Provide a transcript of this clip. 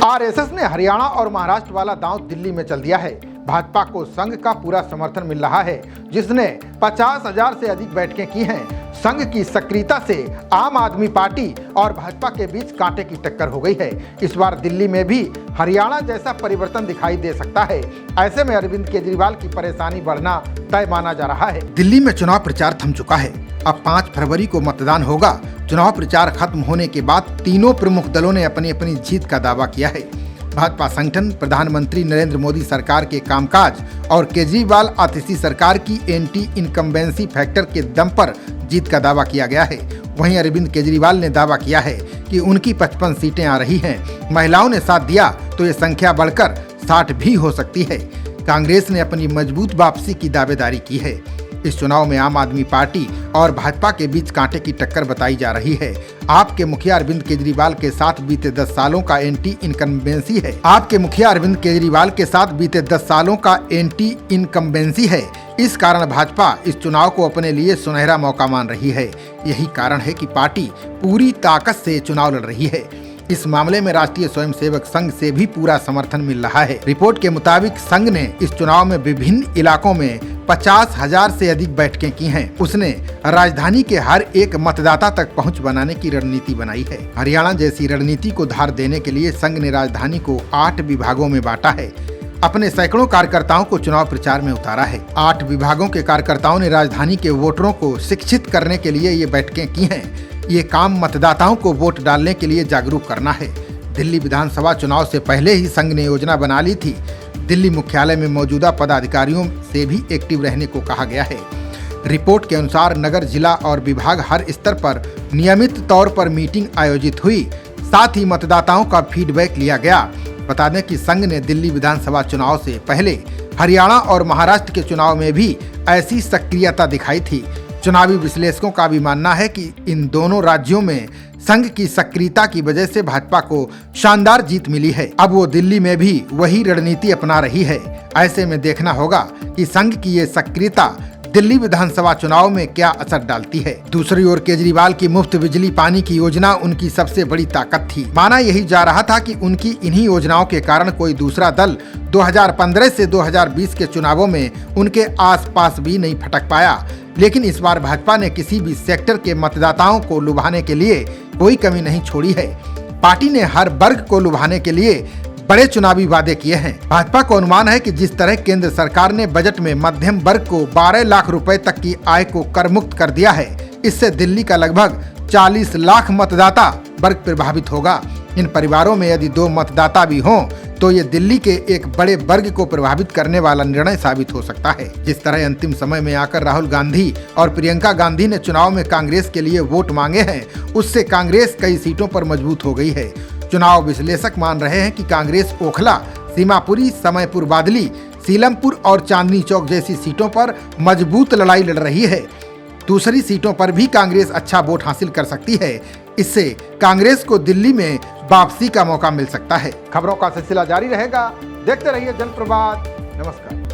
RSS ने हरियाणा और महाराष्ट्र वाला दांव दिल्ली में चल दिया है। भाजपा को संघ का पूरा समर्थन मिल रहा है, जिसने 50,000 से अधिक बैठकें की हैं। संघ की सक्रियता से आम आदमी पार्टी और भाजपा के बीच कांटे की टक्कर हो गई है। इस बार दिल्ली में भी हरियाणा जैसा परिवर्तन दिखाई दे सकता है। ऐसे में अरविंद केजरीवाल की परेशानी बढ़ना तय माना जा रहा है। दिल्ली में चुनाव प्रचार थम चुका है। अब 5 फरवरी को मतदान होगा। चुनाव प्रचार खत्म होने के बाद तीनों प्रमुख दलों ने अपनी अपनी जीत का दावा किया है। भाजपा संगठन प्रधानमंत्री नरेंद्र मोदी सरकार के कामकाज और केजरीवाल आतिशी सरकार की एंटी इनकम्बेंसी फैक्टर के दम पर जीत का दावा किया गया है। वहीं अरविंद केजरीवाल ने दावा किया है कि उनकी 55 सीटें आ रही हैं। महिलाओं ने साथ दिया तो ये संख्या बढ़कर 60 भी हो सकती है। कांग्रेस ने अपनी मजबूत वापसी की दावेदारी की है। इस चुनाव में आम आदमी पार्टी और भाजपा के बीच कांटे की टक्कर बताई जा रही है। आपके मुखिया अरविंद केजरीवाल के साथ बीते 10 सालों का एंटी इनकम्बेंसी है। आपके मुखिया अरविंद केजरीवाल के साथ बीते 10 सालों का एंटी इनकम्बेंसी है। इस कारण भाजपा इस चुनाव को अपने लिए सुनहरा मौका मान रही है। यही कारण है कि पार्टी पूरी ताकत से चुनाव लड़ रही है। इस मामले में राष्ट्रीय स्वयंसेवक संघ से भी पूरा समर्थन मिल रहा है। रिपोर्ट के मुताबिक संघ ने इस चुनाव में विभिन्न इलाकों में 50,000 से अधिक बैठकें की हैं। उसने राजधानी के हर एक मतदाता तक पहुंच बनाने की रणनीति बनाई है। हरियाणा जैसी रणनीति को धार देने के लिए संघ ने राजधानी को 8 विभागों में बांटा है। अपने सैकड़ों कार्यकर्ताओं को चुनाव प्रचार में उतारा है। 8 विभागों के कार्यकर्ताओं ने राजधानी के वोटरों को शिक्षित करने के लिए ये बैठकें की हैं। ये काम मतदाताओं को वोट डालने के लिए जागरूक करना है। दिल्ली विधानसभा चुनाव से पहले ही संघ ने योजना बना ली थी। दिल्ली मुख्यालय में मौजूदा पदाधिकारियों से भी एक्टिव रहने को कहा गया है। रिपोर्ट के अनुसार नगर, जिला और विभाग हर स्तर पर नियमित तौर पर मीटिंग आयोजित हुई। साथ ही मतदाताओं का फीडबैक लिया गया। बता दें कि संघ ने दिल्ली विधानसभा चुनाव से पहले हरियाणा और महाराष्ट्र के चुनाव में भी ऐसी सक्रियता दिखाई थी। चुनावी विश्लेषकों का भी मानना है कि इन दोनों राज्यों में संघ की सक्रियता की वजह से भाजपा को शानदार जीत मिली है। अब वो दिल्ली में भी वही रणनीति अपना रही है। ऐसे में देखना होगा कि संघ की ये सक्रियता दिल्ली विधानसभा चुनाव में क्या असर डालती है। दूसरी ओर केजरीवाल की मुफ्त बिजली पानी की योजना उनकी सबसे बड़ी ताकत थी। माना यही जा रहा था कि उनकी इन्हीं योजनाओं के कारण कोई दूसरा दल 2015 से 2020 के चुनावों में उनके आसपास भी नहीं फटक पाया। लेकिन इस बार भाजपा ने किसी भी सेक्टर के मतदाताओं को लुभाने के लिए कोई कमी नहीं छोड़ी है। पार्टी ने हर वर्ग को लुभाने के लिए बड़े चुनावी वादे किए हैं। भाजपा को अनुमान है कि जिस तरह केंद्र सरकार ने बजट में मध्यम वर्ग को 12 लाख रुपए तक की आय को कर मुक्त कर दिया है, इससे दिल्ली का लगभग 40 लाख मतदाता वर्ग प्रभावित होगा। इन परिवारों में यदि 2 मतदाता भी हों तो ये दिल्ली के एक बड़े वर्ग को प्रभावित करने वाला निर्णय साबित हो सकता है। जिस तरह अंतिम समय में आकर राहुल गांधी और प्रियंका गांधी ने चुनाव में कांग्रेस के लिए वोट मांगे हैं, उससे कांग्रेस कई सीटों पर मजबूत हो गई है। चुनाव विश्लेषक मान रहे हैं कि कांग्रेस ओखला, सीमापुरी, समयपुर बादली, सीलमपुर और चांदनी चौक जैसी सीटों पर मजबूत लड़ाई लड़ रही है। दूसरी सीटों पर भी कांग्रेस अच्छा वोट हासिल कर सकती है। इससे कांग्रेस को दिल्ली में वापसी का मौका मिल सकता है। खबरों का सिलसिला जारी रहेगा। देखते रहिए जनप्रवाद। नमस्कार।